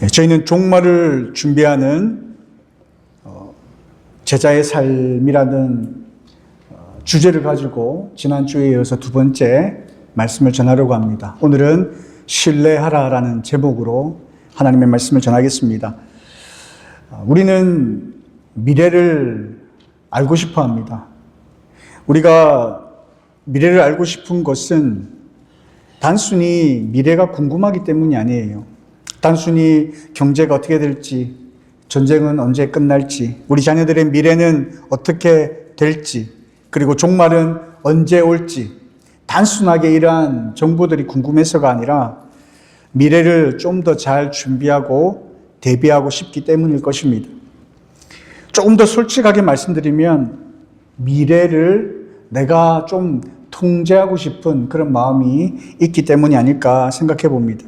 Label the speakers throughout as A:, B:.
A: 저희는 종말을 준비하는 제자의 삶이라는 주제를 가지고 지난주에 이어서 두 번째 말씀을 전하려고 합니다. 오늘은 신뢰하라라는 제목으로 하나님의 말씀을 전하겠습니다. 우리는 미래를 알고 싶어 합니다. 우리가 미래를 알고 싶은 것은 단순히 미래가 궁금하기 때문이 아니에요. 단순히 경제가 어떻게 될지, 전쟁은 언제 끝날지, 우리 자녀들의 미래는 어떻게 될지, 그리고 종말은 언제 올지, 단순하게 이러한 정보들이 궁금해서가 아니라 미래를 좀 더 잘 준비하고 대비하고 싶기 때문일 것입니다. 조금 더 솔직하게 말씀드리면 미래를 내가 좀 통제하고 싶은 그런 마음이 있기 때문이 아닐까 생각해 봅니다.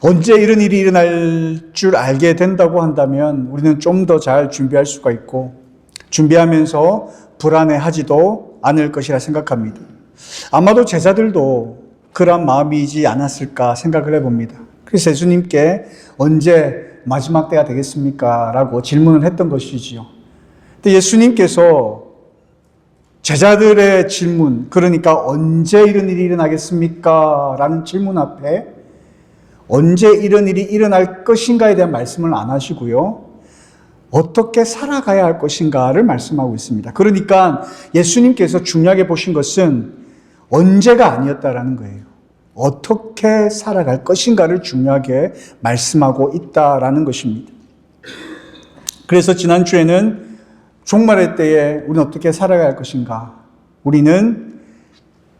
A: 언제 이런 일이 일어날 줄 알게 된다고 한다면 우리는 좀 더 잘 준비할 수가 있고 준비하면서 불안해하지도 않을 것이라 생각합니다. 아마도 제자들도 그런 마음이지 않았을까 생각을 해봅니다. 그래서 예수님께 언제 마지막 때가 되겠습니까? 라고 질문을 했던 것이지요. 근데 예수님께서 제자들의 질문, 그러니까 언제 이런 일이 일어나겠습니까? 라는 질문 앞에 언제 이런 일이 일어날 것인가에 대한 말씀을 안 하시고요. 어떻게 살아가야 할 것인가를 말씀하고 있습니다. 그러니까 예수님께서 중요하게 보신 것은 언제가 아니었다라는 거예요. 어떻게 살아갈 것인가를 중요하게 말씀하고 있다라는 것입니다. 그래서 지난주에는 종말의 때에 우리는 어떻게 살아가야 할 것인가? 우리는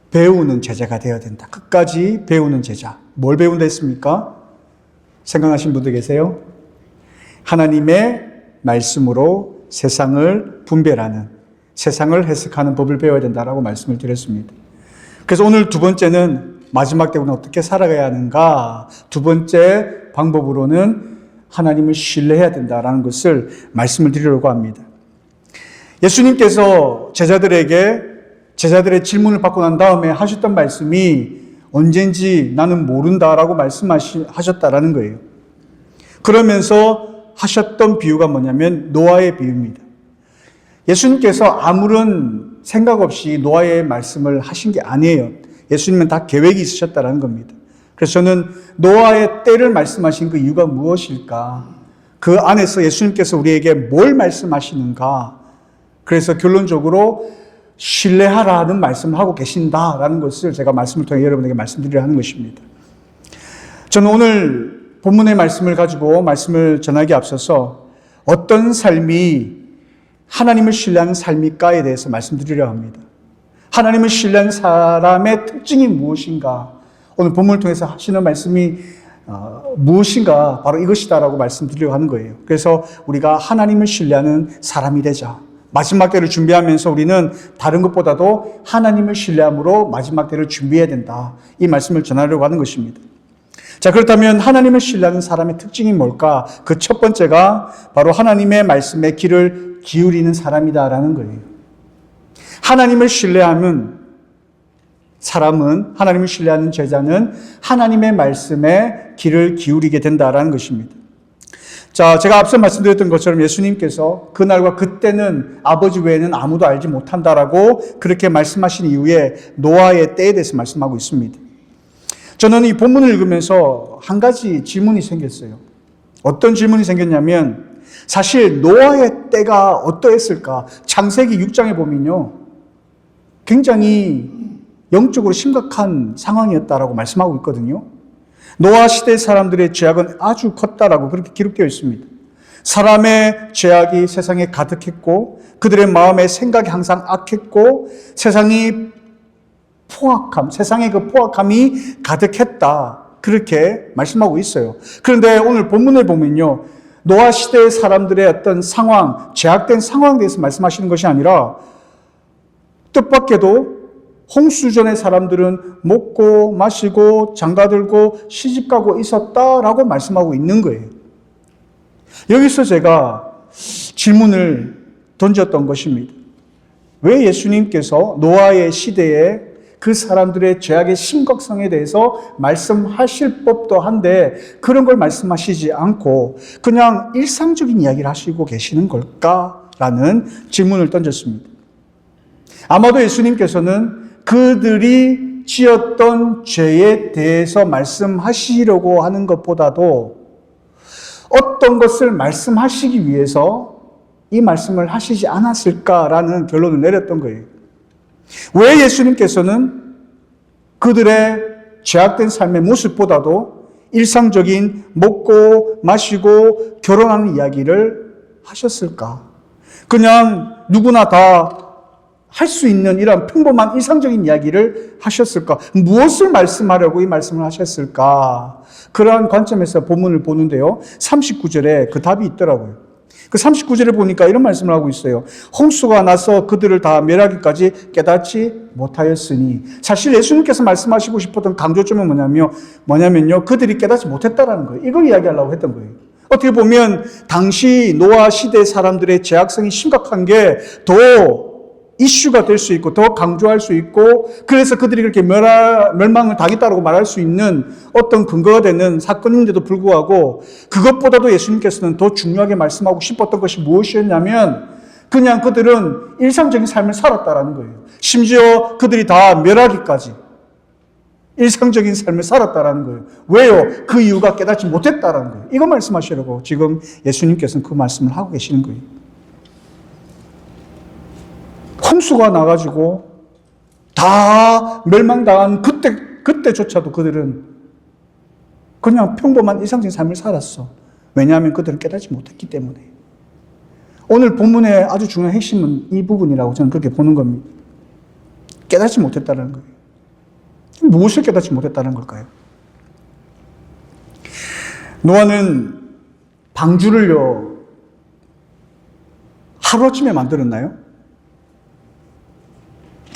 A: 배우는 제자가 되어야 된다. 끝까지 배우는 제자. 뭘 배운다 했습니까? 생각하신 분들 계세요? 하나님의 말씀으로 세상을 분별하는, 세상을 해석하는 법을 배워야 된다라고 말씀을 드렸습니다. 그래서 오늘 두 번째는 마지막 때 우리는 어떻게 살아가야 하는가? 두 번째 방법으로는 하나님을 신뢰해야 된다라는 것을 말씀을 드리려고 합니다. 예수님께서 제자들의 질문을 받고 난 다음에 하셨던 말씀이 언젠지 나는 모른다라고 말씀하셨다라는 거예요. 그러면서 하셨던 비유가 뭐냐면 노아의 비유입니다. 예수님께서 아무런 생각 없이 노아의 말씀을 하신 게 아니에요. 예수님은 다 계획이 있으셨다라는 겁니다. 그래서 저는 노아의 때를 말씀하신 그 이유가 무엇일까? 그 안에서 예수님께서 우리에게 뭘 말씀하시는가? 그래서 결론적으로 신뢰하라는 말씀을 하고 계신다라는 것을 제가 말씀을 통해 여러분에게 말씀드리려 하는 것입니다. 저는 오늘 본문의 말씀을 가지고 말씀을 전하기에 앞서서 어떤 삶이 하나님을 신뢰하는 삶일까에 대해서 말씀드리려 합니다. 하나님을 신뢰하는 사람의 특징이 무엇인가? 오늘 본문을 통해서 하시는 말씀이 무엇인가? 바로 이것이다라고 말씀드리려고 하는 거예요. 그래서 우리가 하나님을 신뢰하는 사람이 되자. 마지막 때를 준비하면서 우리는 다른 것보다도 하나님을 신뢰함으로 마지막 때를 준비해야 된다. 이 말씀을 전하려고 하는 것입니다. 자, 그렇다면 하나님을 신뢰하는 사람의 특징이 뭘까? 그 첫 번째가 바로 하나님의 말씀에 귀를 기울이는 사람이다라는 거예요. 하나님을 신뢰하는 사람은, 하나님을 신뢰하는 제자는 하나님의 말씀에 귀를 기울이게 된다라는 것입니다. 자, 제가 앞서 말씀드렸던 것처럼 예수님께서 그날과 그때는 아버지 외에는 아무도 알지 못한다라고 그렇게 말씀하신 이후에 노아의 때에 대해서 말씀하고 있습니다. 저는 이 본문을 읽으면서 한 가지 질문이 생겼어요. 어떤 질문이 생겼냐면 사실 노아의 때가 어떠했을까? 창세기 6장에 보면요. 굉장히 영적으로 심각한 상황이었다라고 말씀하고 있거든요. 노아 시대 사람들의 죄악은 아주 컸다라고 그렇게 기록되어 있습니다. 사람의 죄악이 세상에 가득했고 그들의 마음의 생각이 항상 악했고 세상의 그 포악함이 가득했다. 그렇게 말씀하고 있어요. 그런데 오늘 본문을 보면요. 노아 시대의 사람들의 어떤 상황, 죄악된 상황에 대해서 말씀하시는 것이 아니라 뜻밖에도 홍수전의 사람들은 먹고 마시고 장가들고 시집가고 있었다라고 말씀하고 있는 거예요. 여기서 제가 질문을 던졌던 것입니다. 왜 예수님께서 노아의 시대에 그 사람들의 죄악의 심각성에 대해서 말씀하실 법도 한데 그런 걸 말씀하시지 않고 그냥 일상적인 이야기를 하시고 계시는 걸까라는 질문을 던졌습니다. 아마도 예수님께서는 그들이 지었던 죄에 대해서 말씀하시려고 하는 것보다도 어떤 것을 말씀하시기 위해서 이 말씀을 하시지 않았을까라는 결론을 내렸던 거예요. 왜 예수님께서는 그들의 죄악된 삶의 모습보다도 일상적인 먹고 마시고 결혼하는 이야기를 하셨을까? 그냥 누구나 다 할 수 있는 이런 평범한 일상적인 이야기를 하셨을까? 무엇을 말씀하려고 이 말씀을 하셨을까? 그러한 관점에서 본문을 보는데요. 39절에 그 답이 있더라고요. 그 39절에 보니까 이런 말씀을 하고 있어요. 홍수가 나서 그들을 다 멸하기까지 깨닫지 못하였으니. 사실 예수님께서 말씀하시고 싶었던 강조점은 뭐냐면요. 그들이 깨닫지 못했다라는 거예요. 이걸 이야기하려고 했던 거예요. 어떻게 보면 당시 노아 시대 사람들의 죄악성이 심각한 게 더 이슈가 될 수 있고 더 강조할 수 있고 그래서 그들이 그렇게 멸망을 당했다고 말할 수 있는 어떤 근거가 되는 사건인데도 불구하고 그것보다도 예수님께서는 더 중요하게 말씀하고 싶었던 것이 무엇이었냐면 그냥 그들은 일상적인 삶을 살았다라는 거예요. 심지어 그들이 다 멸하기까지 일상적인 삶을 살았다라는 거예요. 왜요? 그 이유가 깨닫지 못했다라는 거예요. 이거 말씀하시려고 지금 예수님께서는 그 말씀을 하고 계시는 거예요. 홍수가 나가지고 다 멸망당한 그때조차도 그들은 그냥 평범한 일상적인 삶을 살았어. 왜냐하면 그들은 깨닫지 못했기 때문에. 오늘 본문의 아주 중요한 핵심은 이 부분이라고 저는 그렇게 보는 겁니다. 깨닫지 못했다는 거예요. 무엇을 깨닫지 못했다는 걸까요? 노아는 방주를요, 하루아침에 만들었나요?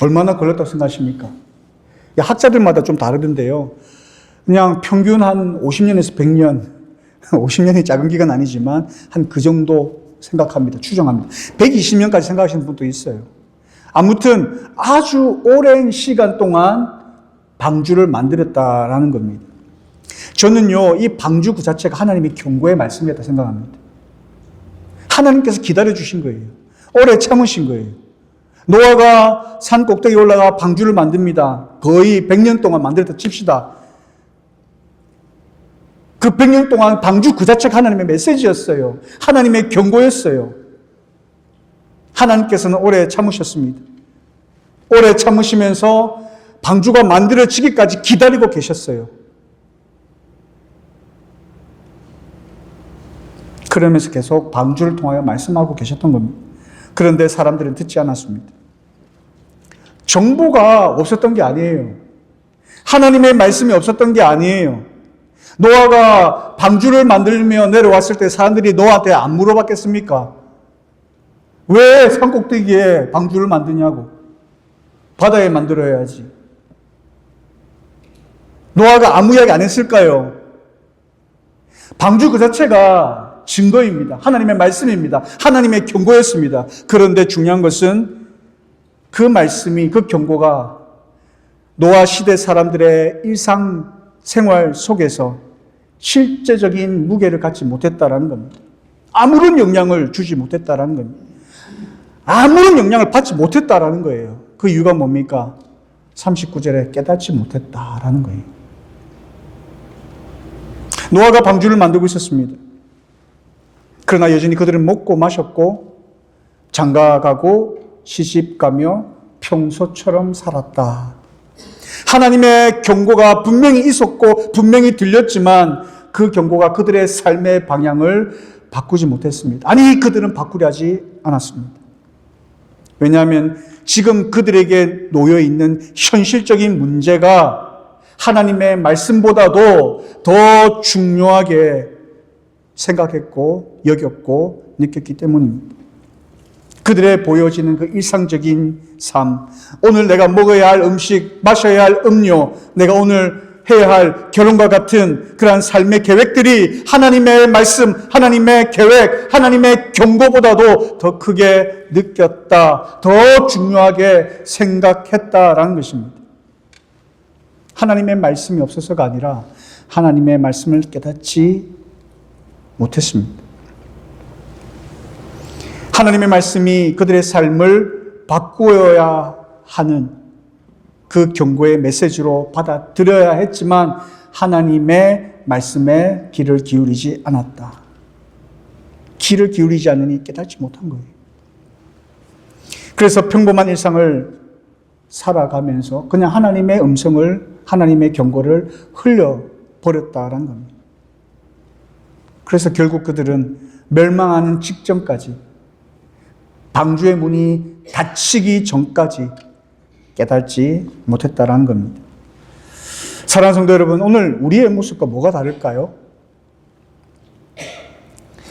A: 얼마나 걸렸다고 생각하십니까? 학자들마다 좀 다르던데요. 그냥 평균 한 50년에서 100년, 50년이 작은 기간 아니지만 한 그 정도 생각합니다. 추정합니다. 120년까지 생각하시는 분도 있어요. 아무튼 아주 오랜 시간 동안 방주를 만들었다라는 겁니다. 저는요, 이 방주 그 자체가 하나님의 경고의 말씀이었다 생각합니다. 하나님께서 기다려주신 거예요. 오래 참으신 거예요. 노아가 산 꼭대기에 올라가 방주를 만듭니다. 거의 100년 동안 만들었다 칩시다. 그 100년 동안 방주 그 자체가 하나님의 메시지였어요. 하나님의 경고였어요. 하나님께서는 오래 참으셨습니다. 오래 참으시면서 방주가 만들어지기까지 기다리고 계셨어요. 그러면서 계속 방주를 통하여 말씀하고 계셨던 겁니다. 그런데 사람들은 듣지 않았습니다. 정보가 없었던 게 아니에요. 하나님의 말씀이 없었던 게 아니에요. 노아가 방주를 만들며 내려왔을 때 사람들이 노아한테 안 물어봤겠습니까? 왜 산꼭대기에 방주를 만드냐고. 바다에 만들어야지. 노아가 아무 이야기 안 했을까요? 방주 그 자체가 증거입니다. 하나님의 말씀입니다. 하나님의 경고였습니다. 그런데 중요한 것은 그 말씀이, 그 경고가 노아 시대 사람들의 일상생활 속에서 실제적인 무게를 갖지 못했다라는 겁니다. 아무런 영향을 주지 못했다라는 겁니다. 아무런 영향을 받지 못했다라는 거예요. 그 이유가 뭡니까? 39절에 깨닫지 못했다라는 거예요. 노아가 방주를 만들고 있었습니다. 그러나 여전히 그들은 먹고 마셨고 장가가고 시집가며 평소처럼 살았다. 하나님의 경고가 분명히 있었고 분명히 들렸지만 그 경고가 그들의 삶의 방향을 바꾸지 못했습니다. 아니, 그들은 바꾸려 하지 않았습니다. 왜냐하면 지금 그들에게 놓여있는 현실적인 문제가 하나님의 말씀보다도 더 중요하게 생각했고 여겼고 느꼈기 때문입니다. 그들의 보여지는 그 일상적인 삶, 오늘 내가 먹어야 할 음식, 마셔야 할 음료, 내가 오늘 해야 할 결혼과 같은 그러한 삶의 계획들이 하나님의 말씀, 하나님의 계획, 하나님의 경고보다도 더 크게 느꼈다, 더 중요하게 생각했다라는 것입니다. 하나님의 말씀이 없어서가 아니라 하나님의 말씀을 깨닫지 못했습니다. 하나님의 말씀이 그들의 삶을 바꾸어야 하는 그 경고의 메시지로 받아들여야 했지만 하나님의 말씀에 귀를 기울이지 않았다. 귀를 기울이지 않으니 깨닫지 못한 거예요. 그래서 평범한 일상을 살아가면서 그냥 하나님의 음성을, 하나님의 경고를 흘려버렸다라는 겁니다. 그래서 결국 그들은 멸망하는 직전까지, 방주의 문이 닫히기 전까지 깨닫지 못했다라는 겁니다. 사랑하는 성도 여러분, 오늘 우리의 모습과 뭐가 다를까요?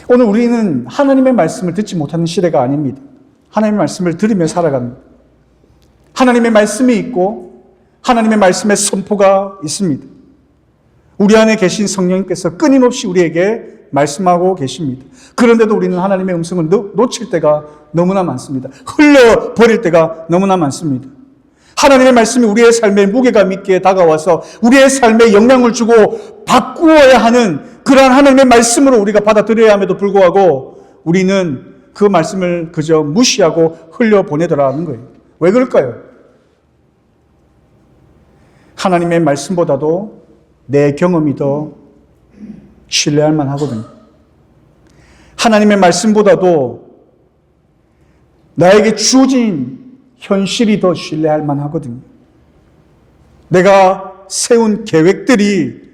A: 오늘 우리는 하나님의 말씀을 듣지 못하는 시대가 아닙니다. 하나님의 말씀을 들으며 살아갑니다. 하나님의 말씀이 있고 하나님의 말씀의 선포가 있습니다. 우리 안에 계신 성령님께서 끊임없이 우리에게 말씀하고 계십니다. 그런데도 우리는 하나님의 음성을 놓칠 때가 너무나 많습니다. 흘려버릴 때가 너무나 많습니다. 하나님의 말씀이 우리의 삶에 무게감 있게 다가와서 우리의 삶에 영향을 주고 바꾸어야 하는 그러한 하나님의 말씀으로 우리가 받아들여야 함에도 불구하고 우리는 그 말씀을 그저 무시하고 흘려보내더라는 거예요. 왜 그럴까요? 하나님의 말씀보다도 내 경험이 더 신뢰할 만하거든요. 하나님의 말씀보다도 나에게 주어진 현실이 더 신뢰할 만하거든요. 내가 세운 계획들이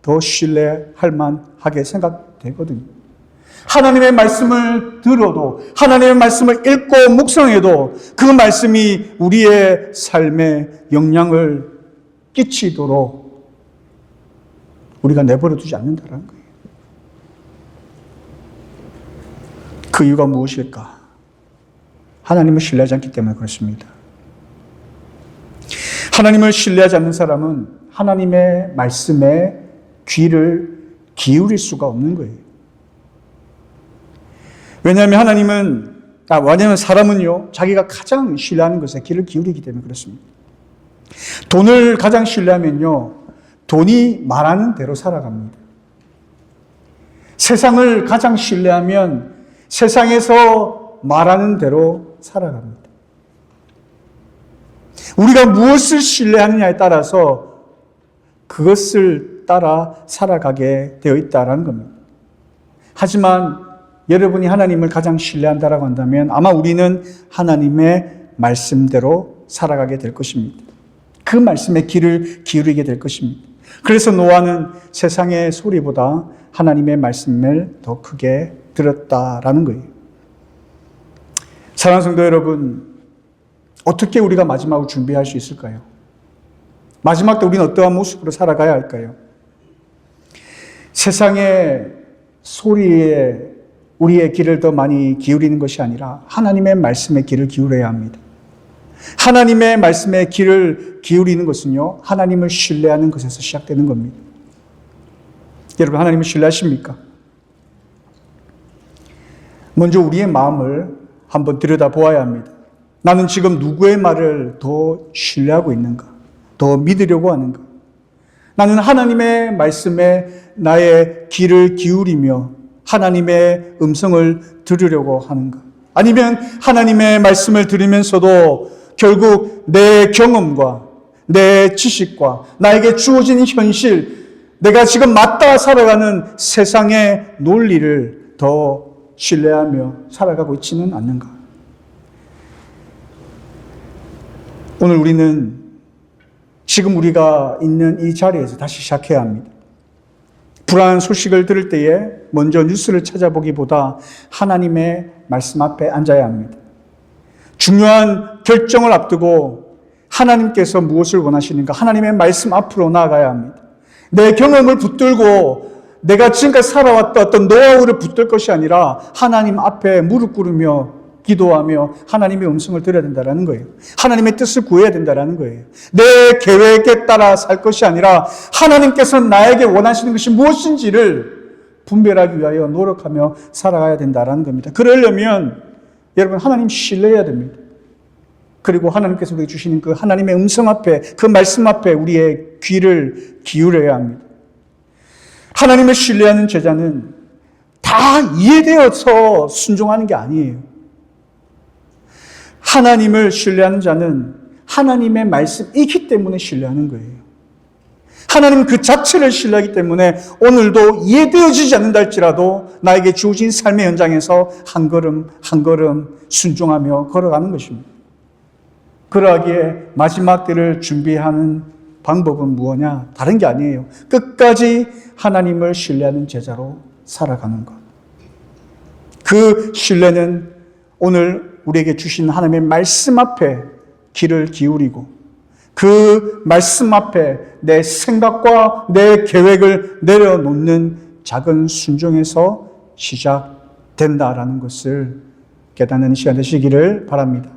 A: 더 신뢰할 만하게 생각되거든요. 하나님의 말씀을 들어도, 하나님의 말씀을 읽고 묵상해도 그 말씀이 우리의 삶에 영향을 끼치도록 우리가 내버려 두지 않는다는 거예요. 그 이유가 무엇일까? 하나님을 신뢰하지 않기 때문에 그렇습니다. 하나님을 신뢰하지 않는 사람은 하나님의 말씀에 귀를 기울일 수가 없는 거예요. 왜냐하면 사람은요, 자기가 가장 신뢰하는 것에 귀를 기울이기 때문에 그렇습니다. 돈을 가장 신뢰하면요, 돈이 말하는 대로 살아갑니다. 세상을 가장 신뢰하면 세상에서 말하는 대로 살아갑니다. 우리가 무엇을 신뢰하느냐에 따라서 그것을 따라 살아가게 되어 있다는 겁니다. 하지만 여러분이 하나님을 가장 신뢰한다라고 한다면 아마 우리는 하나님의 말씀대로 살아가게 될 것입니다. 그 말씀에 귀를 기울이게 될 것입니다. 그래서 노아는 세상의 소리보다 하나님의 말씀을 더 크게 들었다라는 거예요. 사랑하는 성도 여러분, 어떻게 우리가 마지막을 준비할 수 있을까요? 마지막 때 우리는 어떠한 모습으로 살아가야 할까요? 세상의 소리에 우리의 귀를 더 많이 기울이는 것이 아니라 하나님의 말씀에 귀를 기울여야 합니다. 하나님의 말씀에 귀를 기울이는 것은요, 하나님을 신뢰하는 것에서 시작되는 겁니다. 여러분, 하나님을 신뢰하십니까? 먼저 우리의 마음을 한번 들여다보아야 합니다. 나는 지금 누구의 말을 더 신뢰하고 있는가? 더 믿으려고 하는가? 나는 하나님의 말씀에 나의 귀를 기울이며 하나님의 음성을 들으려고 하는가? 아니면 하나님의 말씀을 들으면서도 결국 내 경험과 내 지식과 나에게 주어진 현실, 내가 지금 맞닿아 살아가는 세상의 논리를 더 신뢰하며 살아가고 있지는 않는가? 오늘 우리는 지금 우리가 있는 이 자리에서 다시 시작해야 합니다. 불안한 소식을 들을 때에 먼저 뉴스를 찾아보기보다 하나님의 말씀 앞에 앉아야 합니다. 중요한 결정을 앞두고 하나님께서 무엇을 원하시는가, 하나님의 말씀 앞으로 나아가야 합니다. 내 경험을 붙들고 내가 지금까지 살아왔던 어떤 노하우를 붙들 것이 아니라 하나님 앞에 무릎 꿇으며 기도하며 하나님의 음성을 들어야 된다는 거예요. 하나님의 뜻을 구해야 된다는 거예요. 내 계획에 따라 살 것이 아니라 하나님께서 나에게 원하시는 것이 무엇인지를 분별하기 위하여 노력하며 살아가야 된다는 겁니다. 그러려면 여러분, 하나님 신뢰해야 됩니다. 그리고 하나님께서 우리에게 주시는 그 하나님의 음성 앞에, 그 말씀 앞에 우리의 귀를 기울여야 합니다. 하나님을 신뢰하는 제자는 다 이해되어서 순종하는 게 아니에요. 하나님을 신뢰하는 자는 하나님의 말씀이기 때문에 신뢰하는 거예요. 하나님 그 자체를 신뢰하기 때문에 오늘도 이해되어지지 않는다 할지라도 나에게 주어진 삶의 현장에서 한 걸음 한 걸음 순종하며 걸어가는 것입니다. 그러하기에 마지막 때를 준비하는 방법은 무엇냐? 다른 게 아니에요. 끝까지 하나님을 신뢰하는 제자로 살아가는 것. 그 신뢰는 오늘 우리에게 주신 하나님의 말씀 앞에 귀를 기울이고 그 말씀 앞에 내 생각과 내 계획을 내려놓는 작은 순종에서 시작된다라는 것을 깨닫는 시간 되시기를 바랍니다.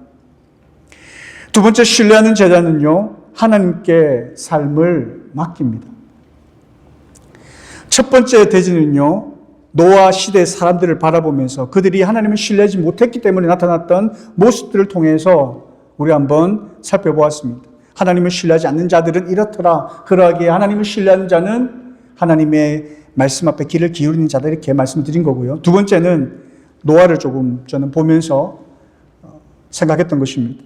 A: 두 번째 신뢰하는 제자는요, 하나님께 삶을 맡깁니다. 첫 번째 대지는요, 노아 시대의 사람들을 바라보면서 그들이 하나님을 신뢰하지 못했기 때문에 나타났던 모습들을 통해서 우리 한번 살펴보았습니다. 하나님을 신뢰하지 않는 자들은 이렇더라. 그러하기에 하나님을 신뢰하는 자는 하나님의 말씀 앞에 귀를 기울이는 자다, 이렇게 말씀을 드린 거고요. 두 번째는 노아를 조금 저는 보면서 생각했던 것입니다.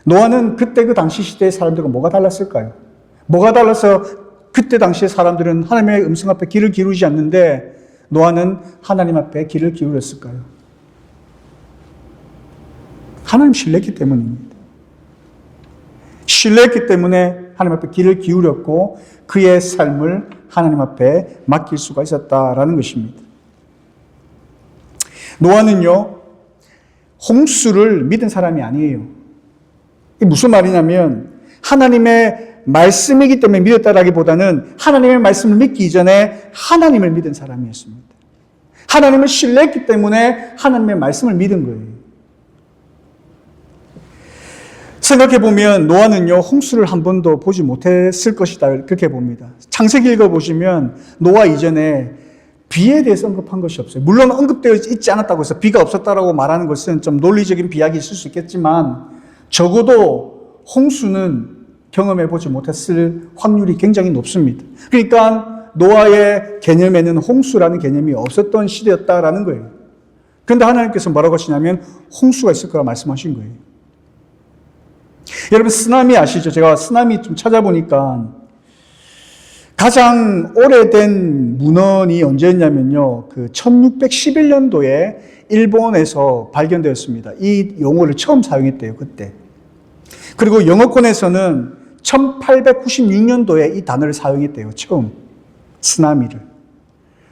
A: 노아는 그때 그 당시 시대의 사람들과 뭐가 달랐을까요? 뭐가 달라서 그때 당시의 사람들은 하나님의 음성 앞에 귀를 기울이지 않는데 노아는 하나님 앞에 귀를 기울였을까요? 하나님 신뢰했기 때문입니다. 신뢰했기 때문에 하나님 앞에 귀를 기울였고 그의 삶을 하나님 앞에 맡길 수가 있었다라는 것입니다. 노아는요, 홍수를 믿은 사람이 아니에요. 이게 무슨 말이냐면 하나님의 말씀이기 때문에 믿었다라기보다는 하나님의 말씀을 믿기 이전에 하나님을 믿은 사람이었습니다. 하나님을 신뢰했기 때문에 하나님의 말씀을 믿은 거예요. 생각해보면 노아는요, 홍수를 한 번도 보지 못했을 것이다, 그렇게 봅니다. 창세기 읽어보시면 노아 이전에 비에 대해서 언급한 것이 없어요. 물론 언급되어 있지 않았다고 해서 비가 없었다라고 말하는 것은 좀 논리적인 비약이 있을 수 있겠지만 적어도 홍수는 경험해보지 못했을 확률이 굉장히 높습니다. 그러니까 노아의 개념에는 홍수라는 개념이 없었던 시대였다라는 거예요. 그런데 하나님께서 뭐라고 하시냐면 홍수가 있을 거라 말씀하신 거예요. 여러분 쓰나미 아시죠? 제가 쓰나미 좀 찾아보니까 가장 오래된 문헌이 언제였냐면요, 그 1611년도에 일본에서 발견되었습니다. 이 용어를 처음 사용했대요, 그때. 그리고 영어권에서는 1896년도에 이 단어를 사용했대요, 처음. 쓰나미를.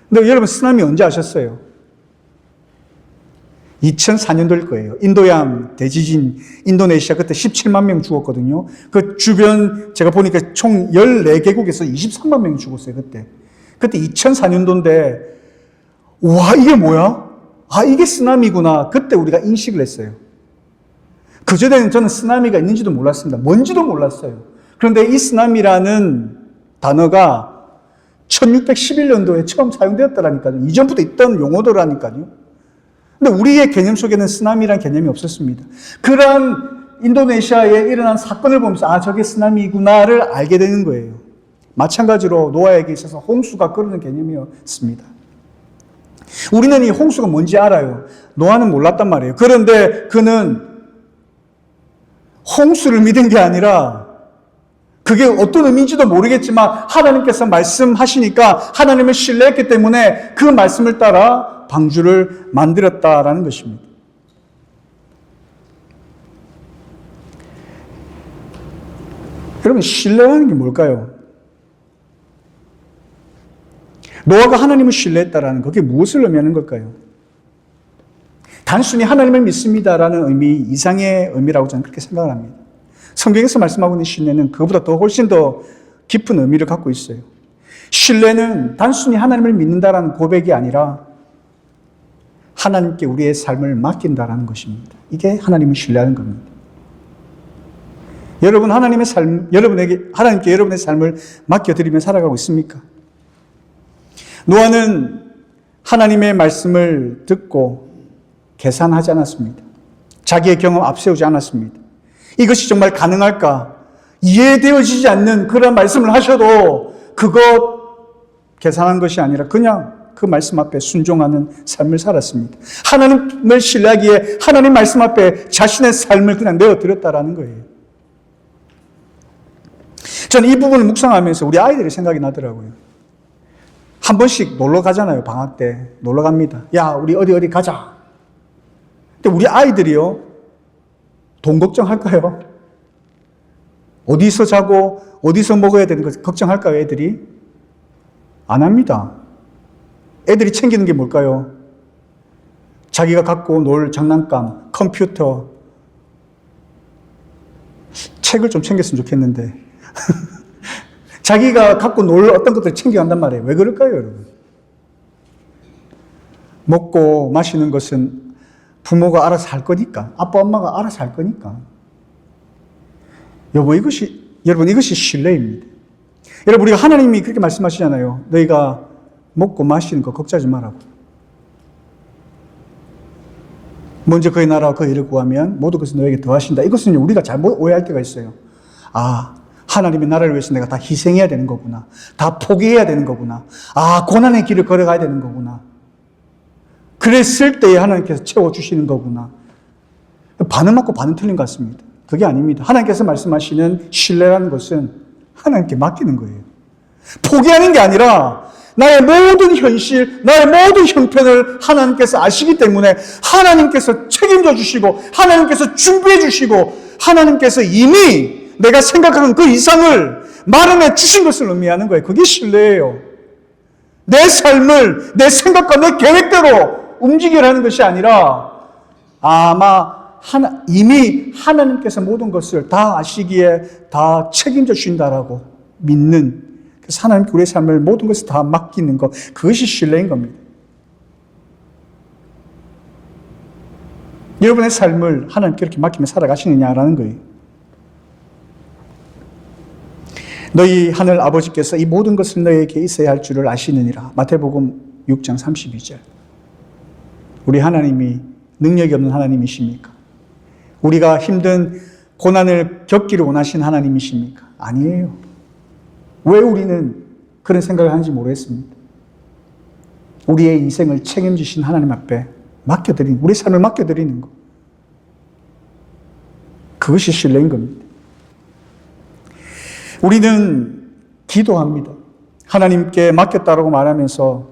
A: 근데 여러분 쓰나미 언제 아셨어요? 2004년도일 거예요. 인도양 대지진, 인도네시아 그때 17만 명 죽었거든요. 그 주변 제가 보니까 총 14개국에서 23만 명이 죽었어요, 그때. 그때 2004년도인데 와, 이게 뭐야? 아, 이게 쓰나미구나. 그때 우리가 인식을 했어요. 그전에는 저는 쓰나미가 있는지도 몰랐습니다. 뭔지도 몰랐어요. 그런데 이 쓰나미라는 단어가 1611년도에 처음 사용되었다라니까요. 이전부터 있던 용어더라니까요. 근데 우리의 개념 속에는 쓰나미라는 개념이 없었습니다. 그러한 인도네시아에 일어난 사건을 보면서 아, 저게 쓰나미구나를 알게 되는 거예요. 마찬가지로 노아에게 있어서 홍수가 끓는 개념이었습니다. 우리는 이 홍수가 뭔지 알아요. 노아는 몰랐단 말이에요. 그런데 그는 홍수를 믿은 게 아니라 그게 어떤 의미인지도 모르겠지만 하나님께서 말씀하시니까 하나님을 신뢰했기 때문에 그 말씀을 따라 방주를 만들었다라는 것입니다. 여러분, 신뢰하는 게 뭘까요? 노아가 하나님을 신뢰했다라는 그게 무엇을 의미하는 걸까요? 단순히 하나님을 믿습니다라는 의미 이상의 의미라고 저는 그렇게 생각을 합니다. 성경에서 말씀하고 있는 신뢰는 그것보다 더 훨씬 더 깊은 의미를 갖고 있어요. 신뢰는 단순히 하나님을 믿는다라는 고백이 아니라 하나님께 우리의 삶을 맡긴다라는 것입니다. 이게 하나님을 신뢰하는 겁니다. 여러분, 하나님의 삶, 하나님께 여러분의 삶을 맡겨드리며 살아가고 있습니까? 노아는 하나님의 말씀을 듣고 계산하지 않았습니다. 자기의 경험 앞세우지 않았습니다. 이것이 정말 가능할까? 이해되어지지 않는 그런 말씀을 하셔도 그것 계산한 것이 아니라 그냥 그 말씀 앞에 순종하는 삶을 살았습니다. 하나님을 신뢰하기에 하나님 말씀 앞에 자신의 삶을 그냥 내어드렸다라는 거예요. 저는 이 부분을 묵상하면서 우리 아이들이 생각이 나더라고요. 한 번씩 놀러 가잖아요. 방학 때 놀러 갑니다. 야, 우리 어디 가자. 근데 우리 아이들이요, 돈 걱정할까요? 어디서 자고 어디서 먹어야 되는 거 걱정할까요? 애들이? 안 합니다. 애들이 챙기는 게 뭘까요? 자기가 갖고 놀 장난감, 컴퓨터, 책을 좀 챙겼으면 좋겠는데 자기가 갖고 놀 어떤 것들을 챙겨간단 말이에요. 왜 그럴까요, 여러분? 먹고 마시는 것은 부모가 알아서 할 거니까, 아빠 엄마가 알아서 할 거니까. 여러분 이것이 신뢰입니다. 여러분, 우리가 하나님이 그렇게 말씀하시잖아요. 너희가 먹고 마시는 거 걱정하지 말라고. 먼저 그의 나라와 그의 의를 구하면 모든 것을 너에게 더하신다. 이것은 우리가 잘못 오해할 때가 있어요. 아, 하나님의 나라를 위해서 내가 다 희생해야 되는 거구나. 다 포기해야 되는 거구나. 아, 고난의 길을 걸어가야 되는 거구나. 그랬을 때에 하나님께서 채워주시는 거구나. 반은 맞고 반은 틀린 것 같습니다. 그게 아닙니다. 하나님께서 말씀하시는 신뢰라는 것은 하나님께 맡기는 거예요. 포기하는 게 아니라 나의 모든 현실, 나의 모든 형편을 하나님께서 아시기 때문에 하나님께서 책임져 주시고 하나님께서 준비해 주시고 하나님께서 이미 내가 생각하는 그 이상을 마련해 주신 것을 의미하는 거예요. 그게 신뢰예요. 내 삶을 내 생각과 내 계획대로 움직이라는 것이 아니라 아마 이미 하나님께서 모든 것을 다 아시기에 다 책임져 주신다라고 믿는, 그래서 하나님께 우리의 삶을 모든 것을 다 맡기는 것, 그것이 신뢰인 겁니다. 여러분의 삶을 하나님께 이렇게 맡기며 살아가시느냐라는 거예요. 너희 하늘 아버지께서 이 모든 것을 너희에게 있어야 할 줄을 아시느니라. 마태복음 6장 32절. 우리 하나님이 능력이 없는 하나님이십니까? 우리가 힘든 고난을 겪기를 원하신 하나님이십니까? 아니에요. 왜 우리는 그런 생각을 하는지 모르겠습니다. 우리의 인생을 책임지신 하나님 앞에 맡겨드리는, 우리 삶을 맡겨드리는 것. 그것이 신뢰인 겁니다. 우리는 기도합니다. 하나님께 맡겼다라고 말하면서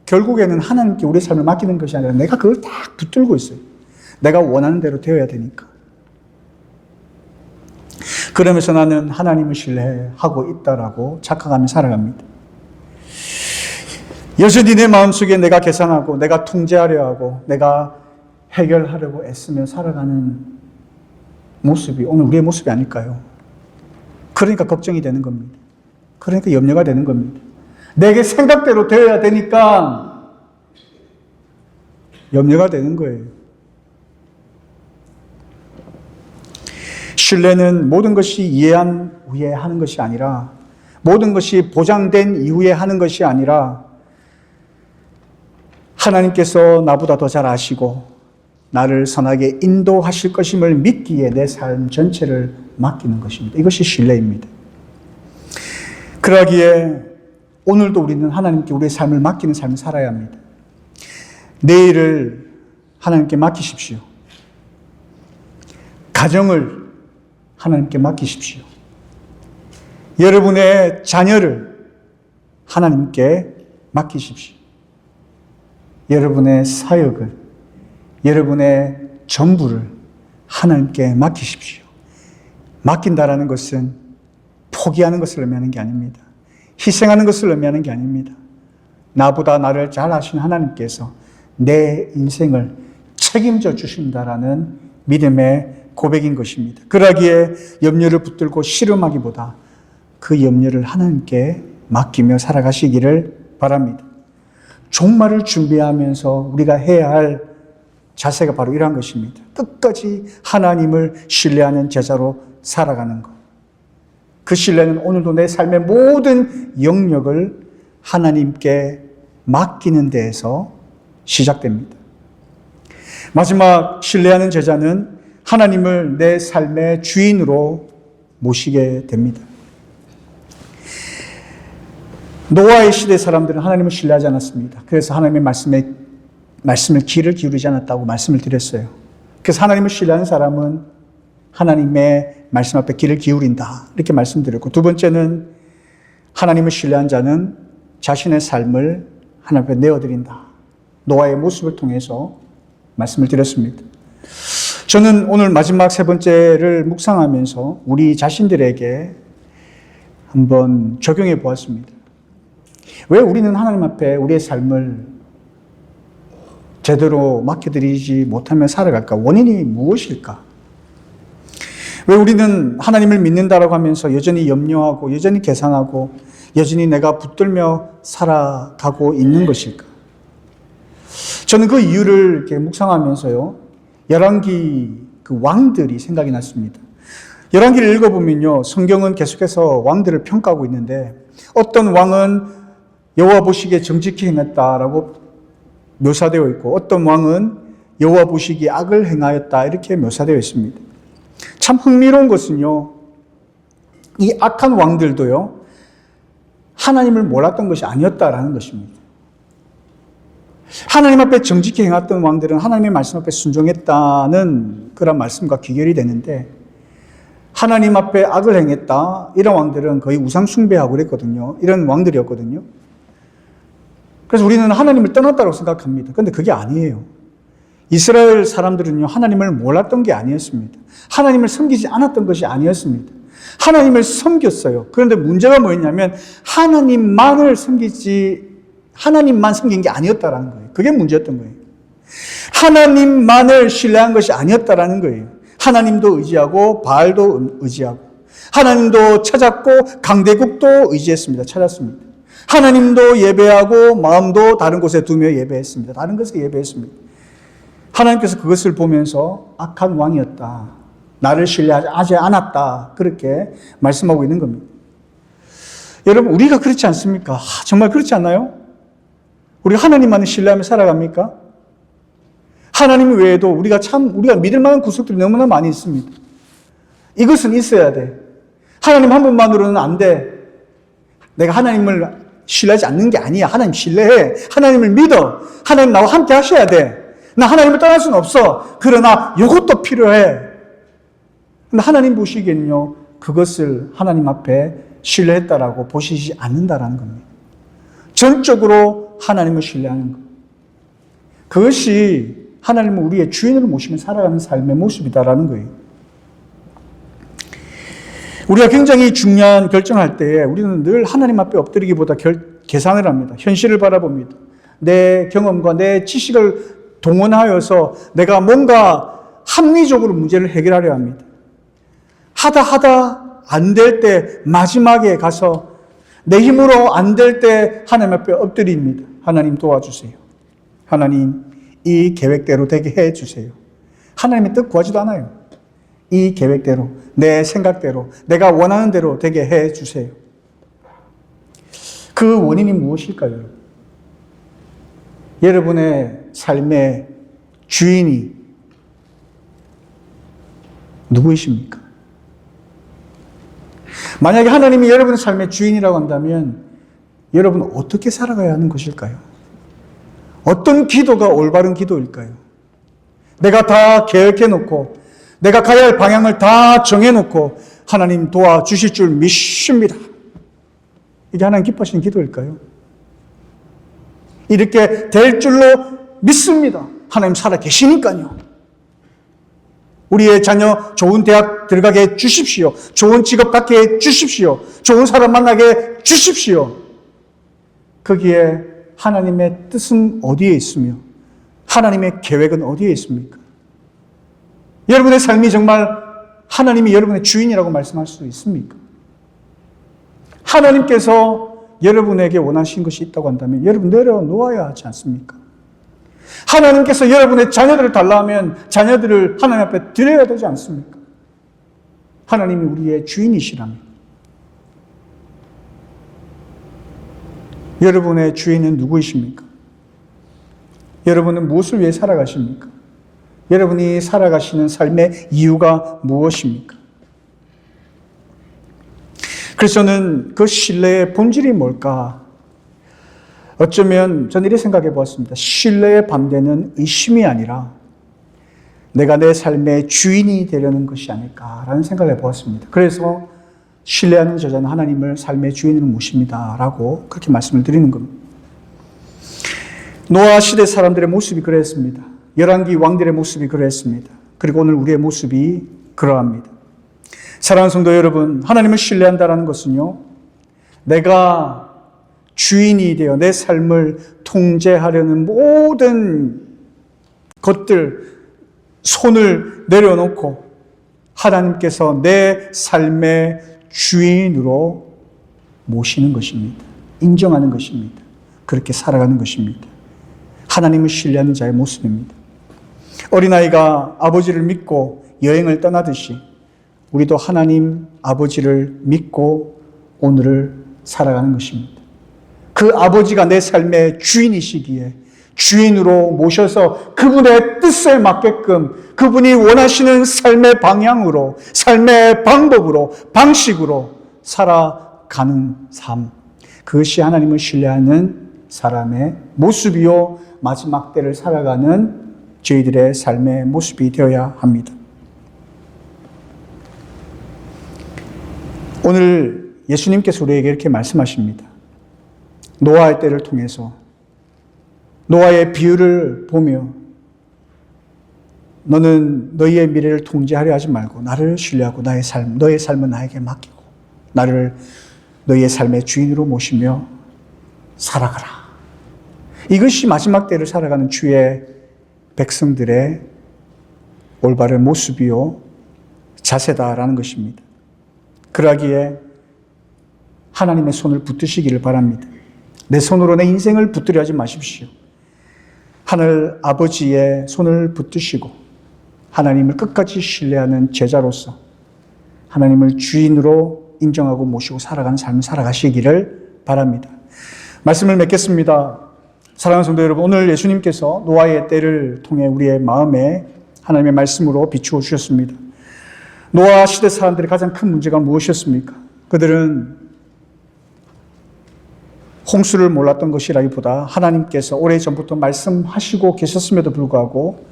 A: 결국에는 하나님께 우리 삶을 맡기는 것이 아니라 내가 그걸 딱 붙들고 있어요. 내가 원하는 대로 되어야 되니까. 그러면서 나는 하나님을 신뢰하고 있다라고 착각하며 살아갑니다. 여전히 내 마음속에 내가 계산하고 내가 통제하려 하고 내가 해결하려고 애쓰며 살아가는 모습이 오늘 우리의 모습이 아닐까요? 그러니까 걱정이 되는 겁니다. 그러니까 염려가 되는 겁니다. 내게 생각대로 되어야 되니까 염려가 되는 거예요. 신뢰는 모든 것이 이해한 후에 하는 것이 아니라, 모든 것이 보장된 이후에 하는 것이 아니라, 하나님께서 나보다 더 잘 아시고 나를 선하게 인도하실 것임을 믿기에 내 삶 전체를 맡기는 것입니다. 이것이 신뢰입니다. 그러기에 오늘도 우리는 하나님께 우리의 삶을 맡기는 삶을 살아야 합니다. 내일을 하나님께 맡기십시오. 가정을 하나님께 맡기십시오. 여러분의 자녀를 하나님께 맡기십시오. 여러분의 사역을, 여러분의 전부를 하나님께 맡기십시오. 맡긴다라는 것은 포기하는 것을 의미하는 게 아닙니다. 희생하는 것을 의미하는 게 아닙니다. 나보다 나를 잘 아시는 하나님께서 내 인생을 책임져 주신다라는 믿음의 고백인 것입니다. 그러기에 염려를 붙들고 씨름하기보다 그 염려를 하나님께 맡기며 살아가시기를 바랍니다. 종말을 준비하면서 우리가 해야 할 자세가 바로 이러한 것입니다. 끝까지 하나님을 신뢰하는 제자로 살아가는 것. 그 신뢰는 오늘도 내 삶의 모든 영역을 하나님께 맡기는 데에서 시작됩니다. 마지막 신뢰하는 제자는 하나님을 내 삶의 주인으로 모시게 됩니다. 노아의 시대 사람들은 하나님을 신뢰하지 않았습니다. 그래서 하나님의 말씀을 귀를 기울이지 않았다고 말씀을 드렸어요. 그래서 하나님을 신뢰하는 사람은 하나님의 말씀 앞에 귀를 기울인다. 이렇게 말씀드렸고, 두 번째는 하나님을 신뢰한 자는 자신의 삶을 하나님 앞에 내어드린다. 노아의 모습을 통해서 말씀을 드렸습니다. 저는 오늘 마지막 세 번째를 묵상하면서 우리 자신들에게 한번 적용해 보았습니다. 왜 우리는 하나님 앞에 우리의 삶을 제대로 맡겨드리지 못하며 살아갈까? 원인이 무엇일까? 왜 우리는 하나님을 믿는다라고 하면서 여전히 염려하고 여전히 계산하고 여전히 내가 붙들며 살아가고 있는 것일까? 저는 그 이유를 이렇게 묵상하면서요, 열왕기 그 왕들이 생각이 났습니다. 열왕기를 읽어보면요, 성경은 계속해서 왕들을 평가하고 있는데 어떤 왕은 여호와 보시기에 정직히 행했다라고 묘사되어 있고 어떤 왕은 여호와 보시기에 악을 행하였다 이렇게 묘사되어 있습니다. 참 흥미로운 것은요, 이 악한 왕들도요, 하나님을 몰랐던 것이 아니었다라는 것입니다. 하나님 앞에 정직히 행했던 왕들은 하나님의 말씀 앞에 순종했다는 그런 말씀과 귀결이 되는데, 하나님 앞에 악을 행했다, 이런 왕들은 거의 우상 숭배하고 그랬거든요. 이런 왕들이었거든요. 그래서 우리는 하나님을 떠났다고 생각합니다. 그런데 그게 아니에요. 이스라엘 사람들은요, 하나님을 몰랐던 게 아니었습니다. 하나님을 섬기지 않았던 것이 아니었습니다. 하나님을 섬겼어요. 그런데 문제가 뭐였냐면 하나님만 섬긴 게 아니었다라는 거예요. 그게 문제였던 거예요. 하나님만을 신뢰한 것이 아니었다라는 거예요. 하나님도 의지하고 바알도 의지하고 하나님도 찾았고 강대국도 의지했습니다. 찾았습니다. 하나님도 예배하고 마음도 다른 곳에 두며 예배했습니다. 다른 곳에 예배했습니다. 하나님께서 그것을 보면서 악한 왕이었다, 나를 신뢰하지 않았다, 그렇게 말씀하고 있는 겁니다. 여러분, 우리가 그렇지 않습니까? 정말 그렇지 않나요? 우리가 하나님만을 신뢰하며 살아갑니까? 하나님 외에도 우리가 믿을 만한 구석들이 너무나 많이 있습니다. 이것은 있어야 돼. 하나님 한 분만으로는 안 돼. 내가 하나님을 신뢰하지 않는 게 아니야. 하나님 신뢰해. 하나님을 믿어. 하나님 나와 함께 하셔야 돼. 나 하나님을 떠날 수는 없어. 그러나 이것도 필요해. 근데 하나님 보시기에는요, 그것을 하나님 앞에 신뢰했다라고 보시지 않는다라는 겁니다. 전적으로 하나님을 신뢰하는 것. 그것이 하나님을 우리의 주인으로 모시며 살아가는 삶의 모습이다라는 거예요. 우리가 굉장히 중요한 결정할 때에 우리는 늘 하나님 앞에 엎드리기보다 계산을 합니다. 현실을 바라봅니다. 내 경험과 내 지식을 동원하여서 내가 뭔가 합리적으로 문제를 해결하려 합니다. 하다 안 될 때 마지막에 가서 내 힘으로 안 될 때 하나님 앞에 엎드립니다. 하나님 도와주세요. 하나님 이 계획대로 되게 해주세요. 하나님의 뜻 구하지도 않아요. 이 계획대로, 내 생각대로, 내가 원하는 대로 되게 해주세요. 그 원인이 무엇일까요? 여러분의 삶의 주인이 누구이십니까? 만약에 하나님이 여러분의 삶의 주인이라고 한다면 여러분은 어떻게 살아가야 하는 것일까요? 어떤 기도가 올바른 기도일까요? 내가 다 계획해놓고 내가 가야 할 방향을 다 정해놓고 하나님 도와주실 줄 믿습니다. 이게 하나님 기뻐하시는 기도일까요? 이렇게 될 줄로 믿습니다. 하나님 살아 계시니까요. 우리의 자녀 좋은 대학 들어가게 해 주십시오. 좋은 직업 갖게 해 주십시오. 좋은 사람 만나게 해 주십시오. 거기에 하나님의 뜻은 어디에 있으며 하나님의 계획은 어디에 있습니까? 여러분의 삶이 정말 하나님이 여러분의 주인이라고 말씀할 수 있습니까? 하나님께서 여러분에게 원하신 것이 있다고 한다면 여러분 내려놓아야 하지 않습니까? 하나님께서 여러분의 자녀들을 달라 하면 자녀들을 하나님 앞에 드려야 되지 않습니까? 하나님이 우리의 주인이시라면 여러분의 주인은 누구이십니까? 여러분은 무엇을 위해 살아가십니까? 여러분이 살아가시는 삶의 이유가 무엇입니까? 그래서 저는 그 신뢰의 본질이 뭘까? 어쩌면 저는 이렇게 생각해 보았습니다. 신뢰의 반대는 의심이 아니라 내가 내 삶의 주인이 되려는 것이 아닐까라는 생각을 해보았습니다. 그래서 신뢰하는 저자는 하나님을 삶의 주인으로 모십니다 라고 그렇게 말씀을 드리는 겁니다. 노아 시대 사람들의 모습이 그랬습니다. 열왕기 왕들의 모습이 그랬습니다. 그리고 오늘 우리의 모습이 그러합니다. 사랑하는 성도 여러분, 하나님을 신뢰한다는 것은요, 내가 주인이 되어 내 삶을 통제하려는 모든 것들 손을 내려놓고 하나님께서 내 삶의 주인으로 모시는 것입니다. 인정하는 것입니다. 그렇게 살아가는 것입니다. 하나님을 신뢰하는 자의 모습입니다. 어린아이가 아버지를 믿고 여행을 떠나듯이 우리도 하나님 아버지를 믿고 오늘을 살아가는 것입니다. 그 아버지가 내 삶의 주인이시기에 주인으로 모셔서 그분의 뜻에 맞게끔 그분이 원하시는 삶의 방향으로, 삶의 방법으로, 방식으로 살아가는 삶. 그것이 하나님을 신뢰하는 사람의 모습이요, 마지막 때를 살아가는 저희들의 삶의 모습이 되어야 합니다. 오늘 예수님께서 우리에게 이렇게 말씀하십니다. 노아의 때를 통해서 노아의 비유를 보며 너는 너희의 미래를 통제하려 하지 말고 나를 신뢰하고 너의 삶은 나에게 맡기고 나를 너희의 삶의 주인으로 모시며 살아가라. 이것이 마지막 때를 살아가는 주의 백성들의 올바른 모습이요 자세다라는 것입니다. 그러기에 하나님의 손을 붙드시기를 바랍니다. 내 손으로 내 인생을 붙들려 하지 마십시오. 하늘 아버지의 손을 붙드시고 하나님을 끝까지 신뢰하는 제자로서 하나님을 주인으로 인정하고 모시고 살아가는 삶을 살아가시기를 바랍니다. 말씀을 맺겠습니다. 사랑하는 성도 여러분, 오늘 예수님께서 노아의 때를 통해 우리의 마음에 하나님의 말씀으로 비추어 주셨습니다. 노아 시대 사람들의 가장 큰 문제가 무엇이었습니까? 그들은 홍수를 몰랐던 것이라기보다 하나님께서 오래전부터 말씀하시고 계셨음에도 불구하고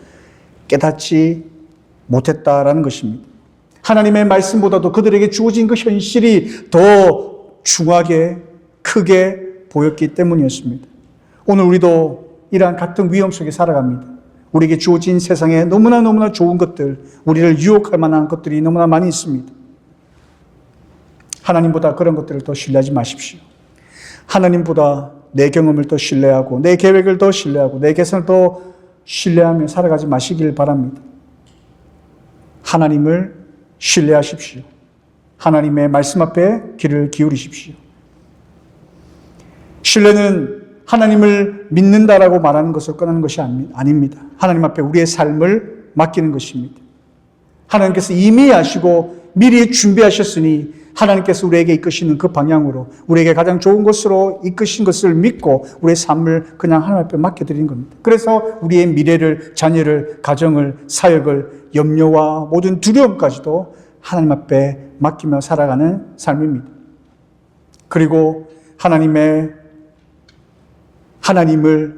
A: 깨닫지 못했다라는 것입니다. 하나님의 말씀보다도 그들에게 주어진 그 현실이 더 중하게 크게 보였기 때문이었습니다. 오늘 우리도 이러한 같은 위험 속에 살아갑니다. 우리에게 주어진 세상에 너무나 좋은 것들, 우리를 유혹할 만한 것들이 너무나 많이 있습니다. 하나님보다 그런 것들을 더 신뢰하지 마십시오. 하나님보다 내 경험을 더 신뢰하고 내 계획을 더 신뢰하고 내 계산을 더 신뢰하며 살아가지 마시길 바랍니다. 하나님을 신뢰하십시오. 하나님의 말씀 앞에 귀를 기울이십시오. 신뢰는 하나님을 믿는다라고 말하는 것을 꺼내는 것이 아닙니다. 하나님 앞에 우리의 삶을 맡기는 것입니다. 하나님께서 이미 아시고 미리 준비하셨으니 하나님께서 우리에게 이끄시는 그 방향으로 우리에게 가장 좋은 것으로 이끄신 것을 믿고 우리의 삶을 그냥 하나님 앞에 맡겨드리는 겁니다. 그래서 우리의 미래를, 자녀를, 가정을, 사역을, 염려와 모든 두려움까지도 하나님 앞에 맡기며 살아가는 삶입니다. 그리고 하나님을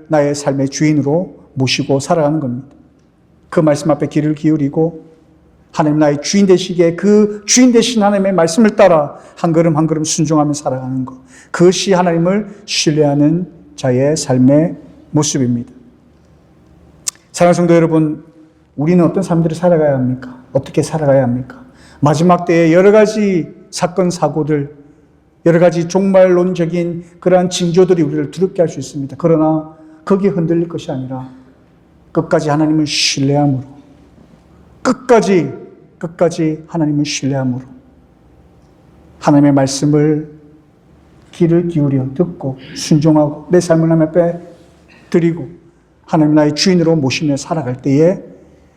A: 나의 삶의 주인으로 모시고 살아가는 겁니다. 그 말씀 앞에 귀를 기울이고 하나님 나의 주인 되시기에 그 주인 되신 하나님의 말씀을 따라 한 걸음 한 걸음 순종하며 살아가는 것. 그것이 하나님을 신뢰하는 자의 삶의 모습입니다. 사랑하는 성도 여러분, 우리는 어떤 삶들을 살아가야 합니까? 어떻게 살아가야 합니까? 마지막 때에 여러 가지 사건, 사고들, 여러 가지 종말론적인 그러한 징조들이 우리를 두렵게 할 수 있습니다. 그러나 거기에 흔들릴 것이 아니라 끝까지 하나님을 신뢰함으로 끝까지 하나님을 신뢰함으로 하나님의 말씀을 귀를 기울여 듣고 순종하고 내 삶을 하나님 앞에 드리고 하나님 나의 주인으로 모시며 살아갈 때에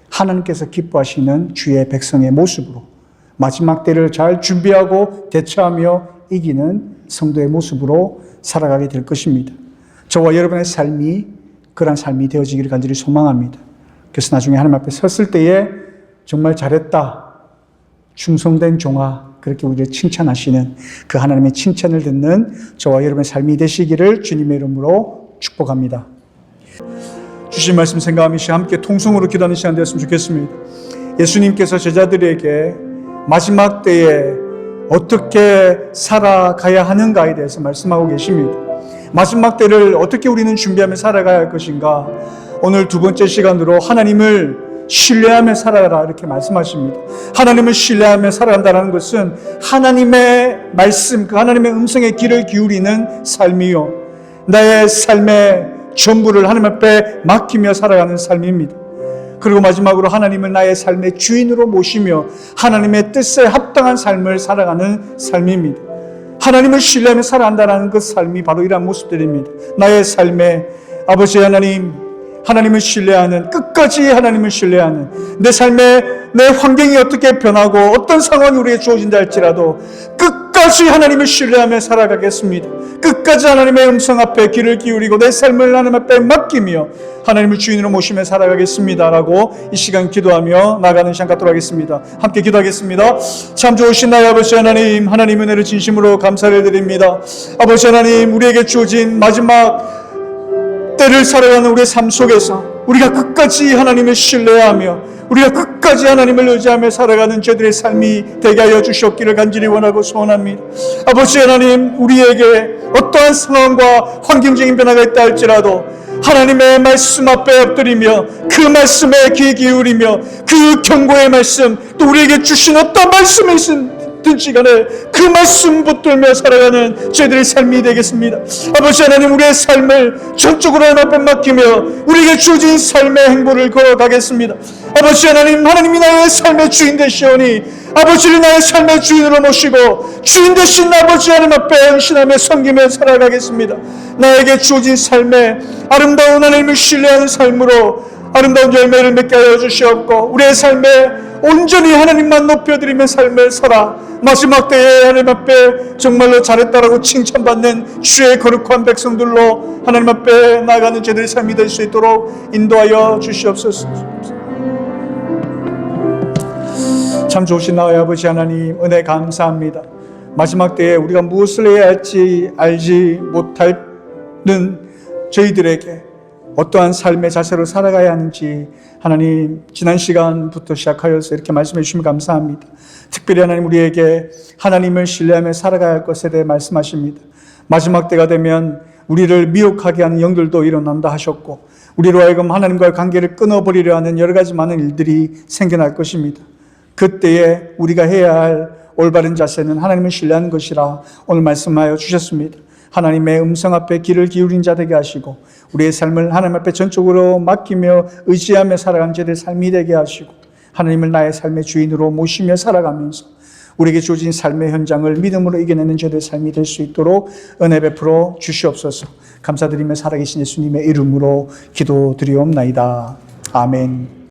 A: 하나님께서 기뻐하시는 주의 백성의 모습으로 마지막 때를 잘 준비하고 대처하며 이기는 성도의 모습으로 살아가게 될 것입니다. 저와 여러분의 삶이 그런 삶이 되어지기를 간절히 소망합니다. 그래서 나중에 하나님 앞에 섰을 때에 정말 잘했다, 충성된 종아, 그렇게 우리를 칭찬하시는 그 하나님의 칭찬을 듣는 저와 여러분의 삶이 되시기를 주님의 이름으로 축복합니다. 주신 말씀 생각하면서 함께 통성으로 기도하는 시간 되었으면 좋겠습니다. 예수님께서 제자들에게 마지막 때에 어떻게 살아가야 하는가에 대해서 말씀하고 계십니다. 마지막 때를 어떻게 우리는 준비하며 살아가야 할 것인가? 오늘 두 번째 시간으로 하나님을 신뢰하며 살아가라 이렇게 말씀하십니다. 하나님을 신뢰하며 살아간다는 것은 하나님의 말씀, 그 하나님의 음성에 귀를 기울이는 삶이요, 나의 삶의 전부를 하나님 앞에 맡기며 살아가는 삶입니다. 그리고 마지막으로 하나님을 나의 삶의 주인으로 모시며 하나님의 뜻에 합당한 삶을 살아가는 삶입니다. 하나님을 신뢰하며 살아간다는 그 삶이 바로 이러한 모습들입니다. 나의 삶에 아버지 하나님, 하나님을 신뢰하는, 끝까지 하나님을 신뢰하는, 내 삶에 내 환경이 어떻게 변하고 어떤 상황이 우리에게 주어진다 할지라도 끝까지 하나님을 신뢰하며 살아가겠습니다. 끝까지 하나님의 음성 앞에 귀를 기울이고 내 삶을 하나님 앞에 맡기며 하나님을 주인으로 모시며 살아가겠습니다 라고 이 시간 기도하며 나가는 시간 갖도록 하겠습니다. 함께 기도하겠습니다. 참 좋으신 나의 아버지 하나님, 하나님 은혜를 진심으로 감사를 드립니다. 아버지 하나님, 우리에게 주어진 마지막 때를 살아가는 우리의 삶 속에서 우리가 끝까지 하나님을 신뢰하며 우리가 끝까지 하나님을 의지하며 살아가는 저들의 삶이 되게 하여 주시옵기를 간절히 원하고 소원합니다. 아버지 하나님, 우리에게 어떠한 상황과 환경적인 변화가 있다 할지라도 하나님의 말씀 앞에 엎드리며 그 말씀에 귀 기울이며 그 경고의 말씀, 또 우리에게 주신 어떤 말씀이 든지 간에 그 말씀 붙들며 살아가는 저희들의 삶이 되겠습니다. 아버지 하나님, 우리의 삶을 전적으로 하나님 앞에 맡기며 우리에게 주어진 삶의 행보를 걸어가겠습니다. 아버지 하나님, 하나님이 나의 삶의 주인 되시오니 아버지를 나의 삶의 주인으로 모시고 주인 되신 아버지 하나님 앞에 헌신하며 섬기며 살아가겠습니다. 나에게 주어진 삶에 아름다운 하나님을 신뢰하는 삶으로 아름다운 열매를 맺게 하여 주시옵고 우리의 삶에 온전히 하나님만 높여드리며 삶을 살아 마지막 때에 하나님 앞에 정말로 잘했다라고 칭찬받는 주의 거룩한 백성들로 하나님 앞에 나아가는 저들의 삶이 될 수 있도록 인도하여 주시옵소서. 참 좋으신 나의 아버지 하나님, 은혜 감사합니다. 마지막 때에 우리가 무엇을 해야 할지 알지 못하는 저희들에게 어떠한 삶의 자세로 살아가야 하는지 하나님 지난 시간부터 시작하여서 이렇게 말씀해 주시면 감사합니다. 특별히 하나님, 우리에게 하나님을 신뢰하며 살아가야 할 것에 대해 말씀하십니다. 마지막 때가 되면 우리를 미혹하게 하는 영들도 일어난다 하셨고 우리로 하여금 하나님과의 관계를 끊어버리려 하는 여러 가지 많은 일들이 생겨날 것입니다. 그때에 우리가 해야 할 올바른 자세는 하나님을 신뢰하는 것이라 오늘 말씀하여 주셨습니다. 하나님의 음성 앞에 귀를 기울인 자 되게 하시고 우리의 삶을 하나님 앞에 전적으로 맡기며 의지하며 살아가는 자들의 삶이 되게 하시고 하나님을 나의 삶의 주인으로 모시며 살아가면서 우리에게 주어진 삶의 현장을 믿음으로 이겨내는 자들의 삶이 될 수 있도록 은혜 베풀어 주시옵소서. 감사드리며 살아계신 예수님의 이름으로 기도드리옵나이다. 아멘.